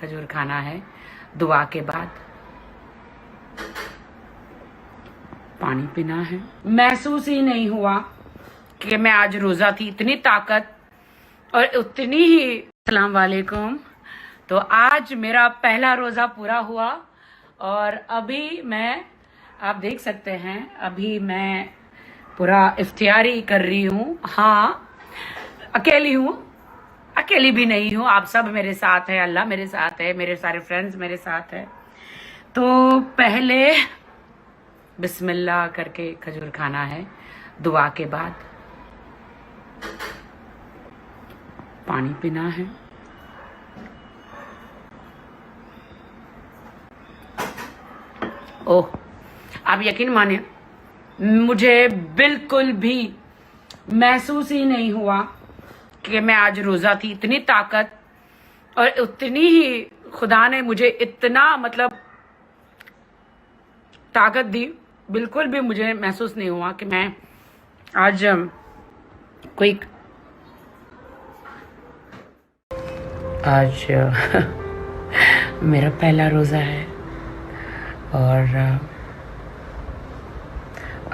खजूर खाना है दुआ के बाद, पानी पीना है। महसूस ही नहीं हुआ कि मैं आज रोजा थी, इतनी ताकत और उतनी ही। अस्सलाम वालेकुम। तो आज मेरा पहला रोजा पूरा हुआ और अभी मैं, आप देख सकते हैं, अभी मैं पूरा इफ्तियारी कर रही हूँ। हाँ, अकेली हूँ, अकेली भी नहीं हूँ, आप सब मेरे साथ है, अल्लाह मेरे साथ है, मेरे सारे फ्रेंड्स मेरे साथ है। तो पहले बिस्मिल्लाह करके खजूर खाना है दुआ के बाद, पानी पीना है। ओह, आप यकीन माने मुझे बिल्कुल भी महसूस ही नहीं हुआ कि मैं आज रोजा थी, इतनी ताकत और उतनी ही खुदा ने मुझे इतना मतलब ताकत दी। बिल्कुल भी मुझे महसूस नहीं हुआ कि मैं आज कोई आज मेरा पहला रोज़ा है और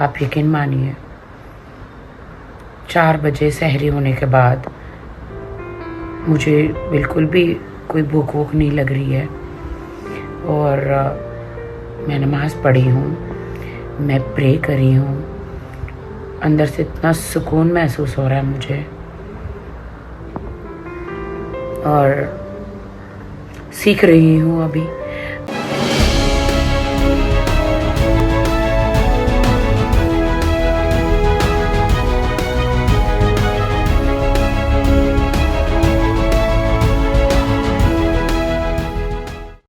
आप यकीन मानिए 4 बजे सहरी होने के बाद मुझे बिल्कुल भी कोई भूख वूख नहीं लग रही है और मैं नमाज़ पढ़ी हूँ, मैं प्रे करी हूँ, अंदर से इतना सुकून महसूस हो रहा है मुझे और सीख रही हूँ अभी